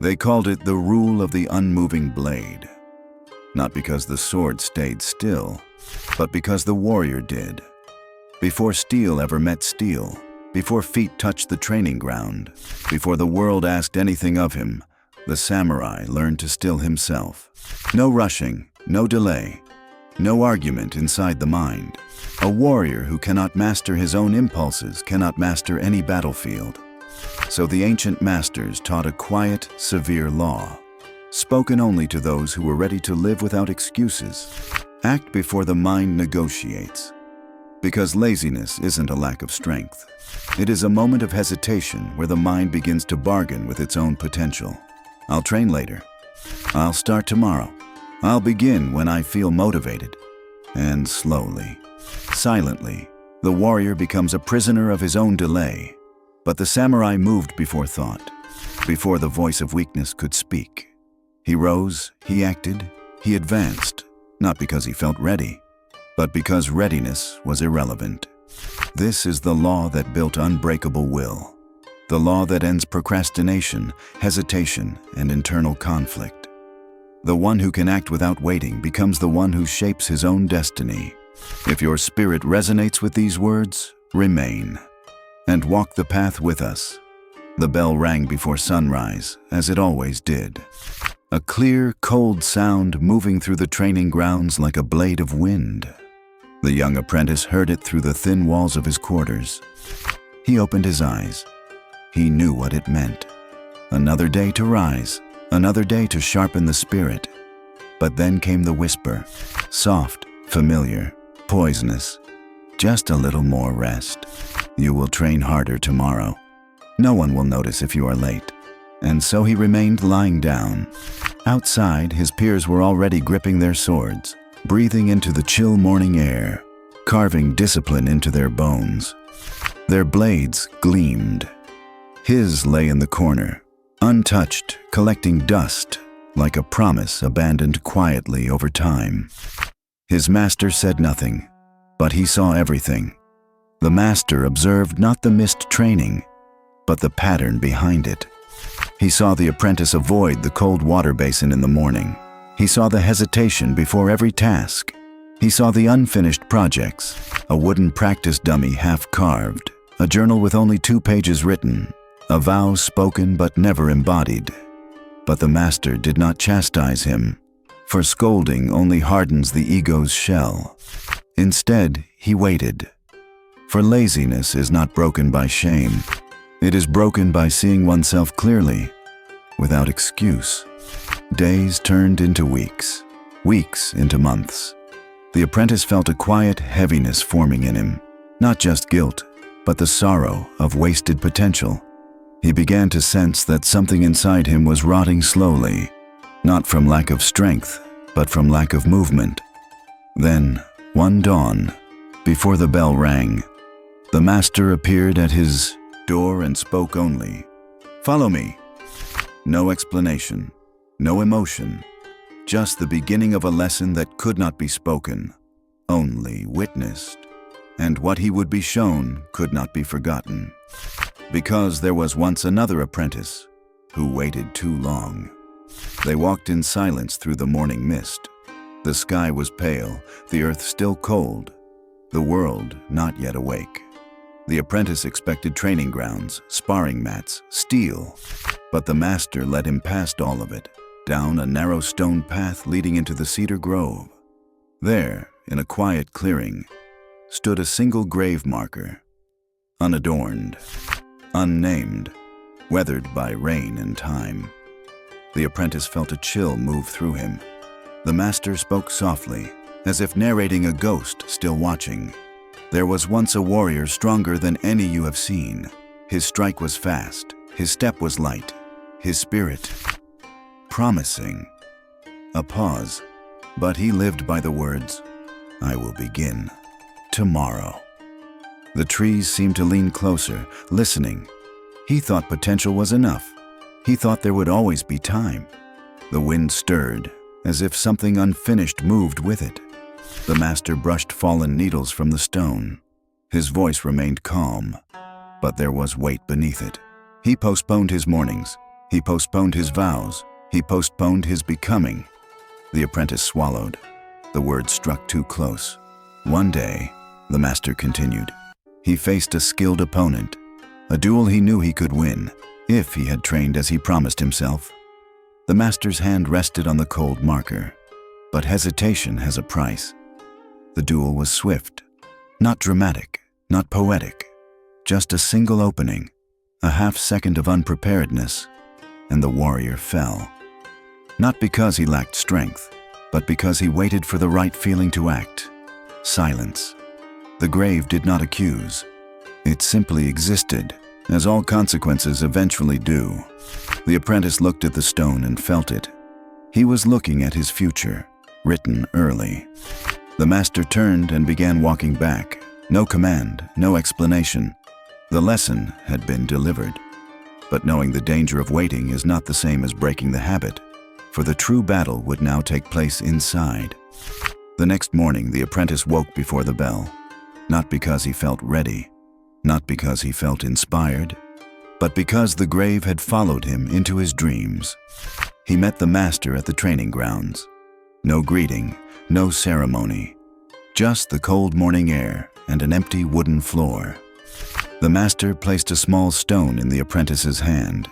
They called it the rule of the unmoving blade, not because the sword stayed still, but because the warrior did. Before steel ever met steel, before feet touched the training ground, before the world asked anything of him, the samurai learned to still himself. No rushing, no delay, no argument inside the mind. A warrior who cannot master his own impulses cannot master any battlefield. So the ancient masters taught a quiet, severe law, spoken only to those who were ready to live without excuses. Act before the mind negotiates. Because laziness isn't a lack of strength. It is a moment of hesitation where the mind begins to bargain with its own potential. I'll train later. I'll start tomorrow. I'll begin when I feel motivated. And slowly, silently, the warrior becomes a prisoner of his own delay. But the samurai moved before thought, before the voice of weakness could speak. He rose, he acted, he advanced, not because he felt ready, but because readiness was irrelevant. This is the law that built unbreakable will, the law that ends procrastination, hesitation, and internal conflict. The one who can act without waiting becomes the one who shapes his own destiny. If your spirit resonates with these words, remain, and walk the path with us. The bell rang before sunrise, as it always did. A clear, cold sound moving through the training grounds like a blade of wind. The young apprentice heard it through the thin walls of his quarters. He opened his eyes. He knew what it meant. Another day to rise, another day to sharpen the spirit. But then came the whisper, soft, familiar, poisonous. Just a little more rest. You will train harder tomorrow. No one will notice if you are late. And so he remained lying down. Outside, his peers were already gripping their swords, breathing into the chill morning air, carving discipline into their bones. Their blades gleamed. His lay in the corner, untouched, collecting dust, like a promise abandoned quietly over time. His master said nothing, but he saw everything. The master observed not the missed training, but the pattern behind it. He saw the apprentice avoid the cold water basin in the morning. He saw the hesitation before every task. He saw the unfinished projects, a wooden practice dummy half-carved, a journal with only 2 pages written, a vow spoken but never embodied. But the master did not chastise him, for scolding only hardens the ego's shell. Instead, he waited. For laziness is not broken by shame. It is broken by seeing oneself clearly, without excuse. Days turned into weeks, weeks into months. The apprentice felt a quiet heaviness forming in him, not just guilt, but the sorrow of wasted potential. He began to sense that something inside him was rotting slowly, not from lack of strength, but from lack of movement. Then, one dawn, before the bell rang, the master appeared at his door and spoke only, "Follow me." No explanation, no emotion, just the beginning of a lesson that could not be spoken, only witnessed. And what he would be shown could not be forgotten, because there was once another apprentice who waited too long. They walked in silence through the morning mist. The sky was pale, the earth still cold, the world not yet awake. The apprentice expected training grounds, sparring mats, steel, but the master led him past all of it, down a narrow stone path leading into the cedar grove. There, in a quiet clearing, stood a single grave marker, unadorned, unnamed, weathered by rain and time. The apprentice felt a chill move through him. The master spoke softly, as if narrating a ghost still watching. There was once a warrior stronger than any you have seen. His strike was fast, his step was light, his spirit promising. A pause, but he lived by the words, "I will begin tomorrow." The trees seemed to lean closer, listening. He thought potential was enough. He thought there would always be time. The wind stirred, as if something unfinished moved with it. The master brushed fallen needles from the stone. His voice remained calm, but there was weight beneath it. He postponed his mornings. He postponed his vows. He postponed his becoming. The apprentice swallowed. The words struck too close. One day, the master continued, he faced a skilled opponent, a duel he knew he could win, if he had trained as he promised himself. The master's hand rested on the cold marker, but hesitation has a price. The duel was swift, not dramatic, not poetic, just a single opening, a half-second of unpreparedness, and the warrior fell. Not because he lacked strength, but because he waited for the right feeling to act. Silence. The grave did not accuse. It simply existed, as all consequences eventually do. The apprentice looked at the stone and felt it. He was looking at his future, written early. The master turned and began walking back. No command, no explanation. The lesson had been delivered. But knowing the danger of waiting is not the same as breaking the habit, for the true battle would now take place inside. The next morning, the apprentice woke before the bell, not because he felt ready, not because he felt inspired, but because the grave had followed him into his dreams. He met the master at the training grounds. No greeting, no ceremony, just the cold morning air and an empty wooden floor. The master placed a small stone in the apprentice's hand.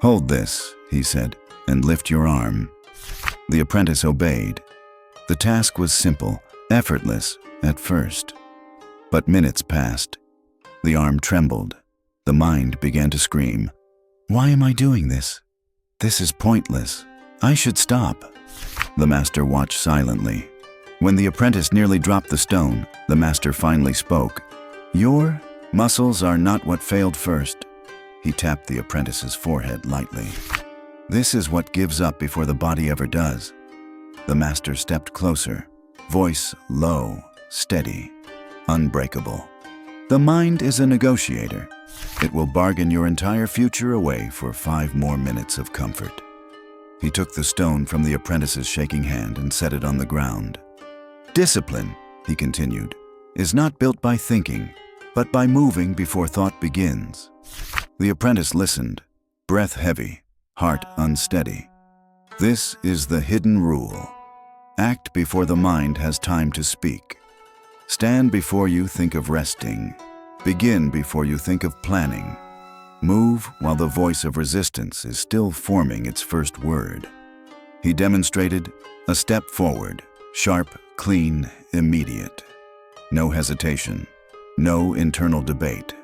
"Hold this," he said, "and lift your arm." The apprentice obeyed. The task was simple, effortless at first. But minutes passed. The arm trembled. The mind began to scream, "Why am I doing this? This is pointless. I should stop." The master watched silently. When the apprentice nearly dropped the stone, the master finally spoke. "Your muscles are not what failed first." He tapped the apprentice's forehead lightly. "This is what gives up before the body ever does." The master stepped closer, voice low, steady, unbreakable. "The mind is a negotiator. It will bargain your entire future away for 5 more minutes of comfort." He took the stone from the apprentice's shaking hand and set it on the ground. "Discipline," he continued, "is not built by thinking, but by moving before thought begins." The apprentice listened, breath heavy, heart unsteady. This is the hidden rule. Act before the mind has time to speak. Stand before you think of resting. Begin before you think of planning. Move while the voice of resistance is still forming its first word. He demonstrated a step forward, sharp, clean, immediate. No hesitation, no internal debate.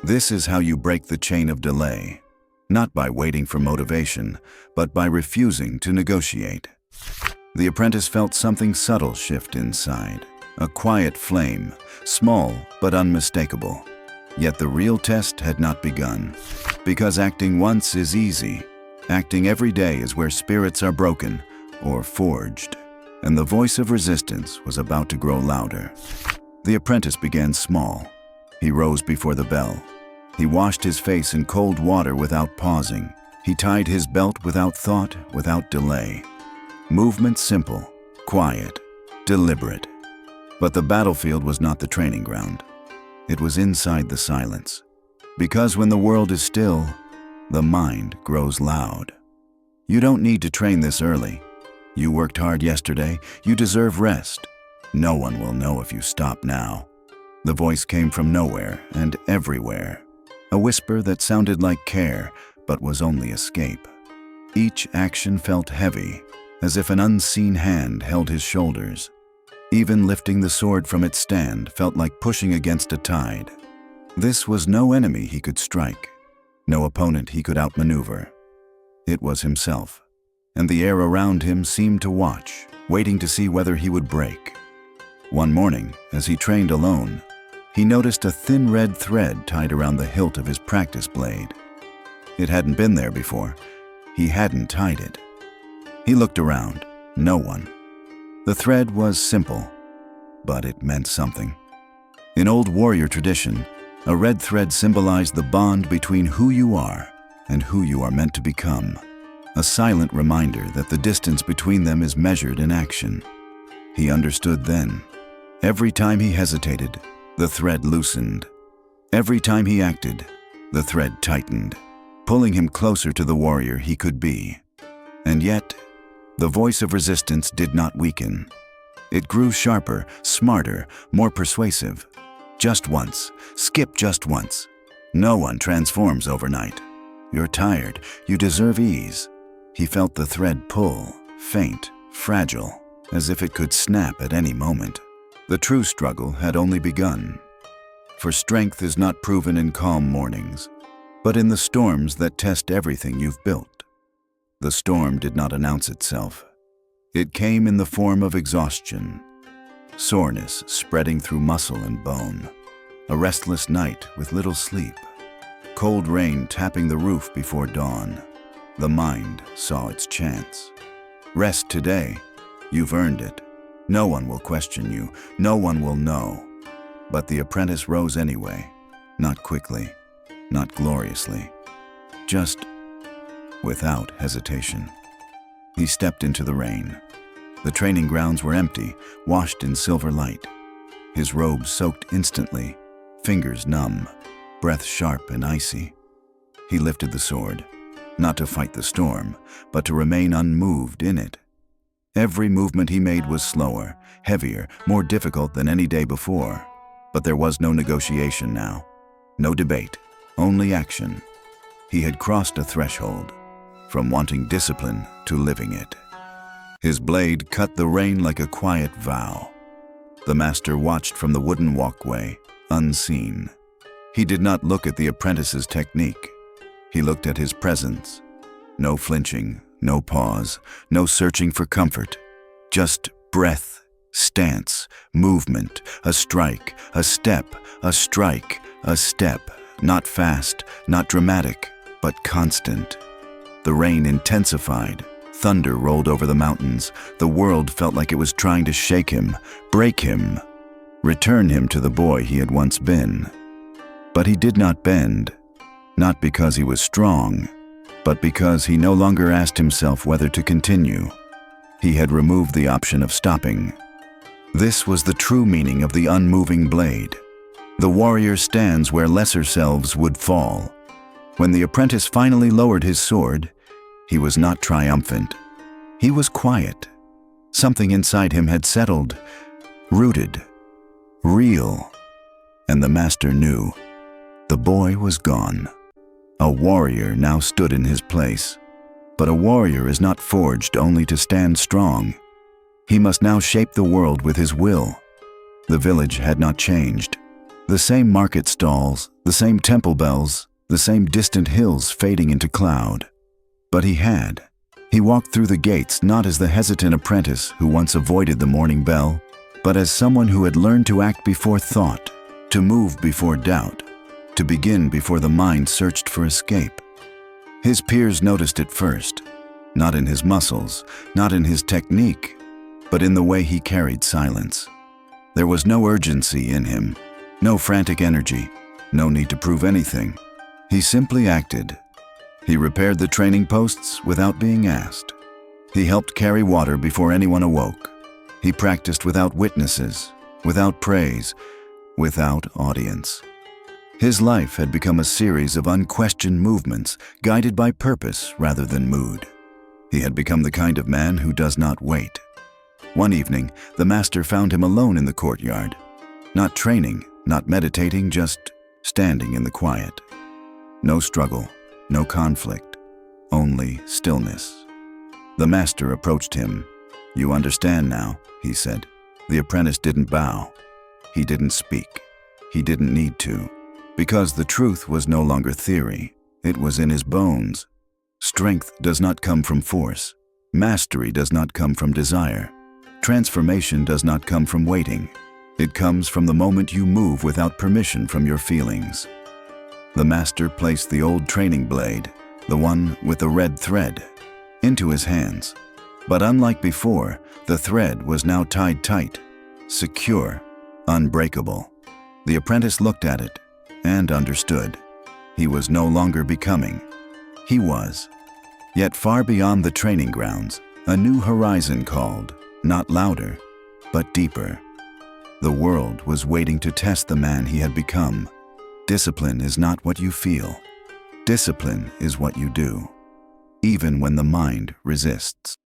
This is how you break the chain of delay, not by waiting for motivation, but by refusing to negotiate. The apprentice felt something subtle shift inside, a quiet flame, small but unmistakable. Yet the real test had not begun, because acting once is easy. Acting every day is where spirits are broken or forged, and the voice of resistance was about to grow louder. The apprentice began small. He rose before the bell. He washed his face in cold water without pausing. He tied his belt without thought, without delay. Movement simple, quiet, deliberate. But the battlefield was not the training ground. It was inside the silence. Because when the world is still, the mind grows loud. You don't need to train this early. You worked hard yesterday. You deserve rest. No one will know if you stop now. The voice came from nowhere and everywhere. A whisper that sounded like care, but was only escape. Each action felt heavy, as if an unseen hand held his shoulders. Even lifting the sword from its stand felt like pushing against a tide. This was no enemy he could strike, no opponent he could outmaneuver. It was himself, and the air around him seemed to watch, waiting to see whether he would break. One morning, as he trained alone, he noticed a thin red thread tied around the hilt of his practice blade. It hadn't been there before. He hadn't tied it. He looked around. No one. The thread was simple, but it meant something. In old warrior tradition, a red thread symbolized the bond between who you are and who you are meant to become, a silent reminder that the distance between them is measured in action. He understood then. Every time he hesitated, the thread loosened. Every time he acted, the thread tightened. pulling him closer to the warrior he could be. And yet, the voice of resistance did not weaken. It grew sharper, smarter, more persuasive. Just once. Skip just once. No one transforms overnight. You're tired. You deserve ease. He felt the thread pull, faint, fragile, as if it could snap at any moment. The true struggle had only begun. For strength is not proven in calm mornings, but in the storms that test everything you've built. The storm did not announce itself. It came in the form of exhaustion, soreness spreading through muscle and bone, a restless night with little sleep, cold rain tapping the roof before dawn. The mind saw its chance. Rest today. You've earned it. No one will question you. No one will know. But the apprentice rose anyway, not quickly, not gloriously, just without hesitation. He stepped into the rain. The training grounds were empty, washed in silver light. His robe soaked instantly, fingers numb, breath sharp and icy. He lifted the sword, not to fight the storm, but to remain unmoved in it. Every movement he made was slower, heavier, more difficult than any day before. But there was no negotiation now, no debate, only action. He had crossed a threshold, from wanting discipline to living it. His blade cut the rain like a quiet vow. The master watched from the wooden walkway, unseen. He did not look at the apprentice's technique. He looked at his presence. No flinching, no pause, no searching for comfort. Just breath, stance, movement, a strike, a step, a strike, a step. Not fast, not dramatic, but constant. The rain intensified. Thunder rolled over the mountains. The world felt like it was trying to shake him, break him, return him to the boy he had once been. But he did not bend, not because he was strong, but because he no longer asked himself whether to continue. He had removed the option of stopping. This was the true meaning of the unmoving blade. The warrior stands where lesser selves would fall. When the apprentice finally lowered his sword, he was not triumphant. He was quiet. Something inside him had settled, rooted, real. And the master knew. The boy was gone. A warrior now stood in his place. But a warrior is not forged only to stand strong. He must now shape the world with his will. The village had not changed. The same market stalls, the same temple bells, the same distant hills fading into cloud. But he had. He walked through the gates not as the hesitant apprentice who once avoided the morning bell, but as someone who had learned to act before thought, to move before doubt, to begin before the mind searched for escape. His peers noticed it first, not in his muscles, not in his technique, but in the way he carried silence. There was no urgency in him, no frantic energy, no need to prove anything. He simply acted. He repaired the training posts without being asked. He helped carry water before anyone awoke. He practiced without witnesses, without praise, without audience. His life had become a series of unquestioned movements, guided by purpose rather than mood. He had become the kind of man who does not wait. One evening, the master found him alone in the courtyard. Not training, not meditating, just standing in the quiet. No struggle, no conflict, only stillness. The master approached him. "You understand now," he said. The apprentice didn't bow. He didn't speak. He didn't need to. Because the truth was no longer theory. It was in his bones. Strength does not come from force. Mastery does not come from desire. Transformation does not come from waiting. It comes from the moment you move without permission from your feelings. The master placed the old training blade, the one with the red thread, into his hands. But unlike before, the thread was now tied tight, secure, unbreakable. The apprentice looked at it and understood. He was no longer becoming. He was. Yet far beyond the training grounds, a new horizon called, not louder, but deeper. The world was waiting to test the man he had become. Discipline is not what you feel. Discipline is what you do, even when the mind resists.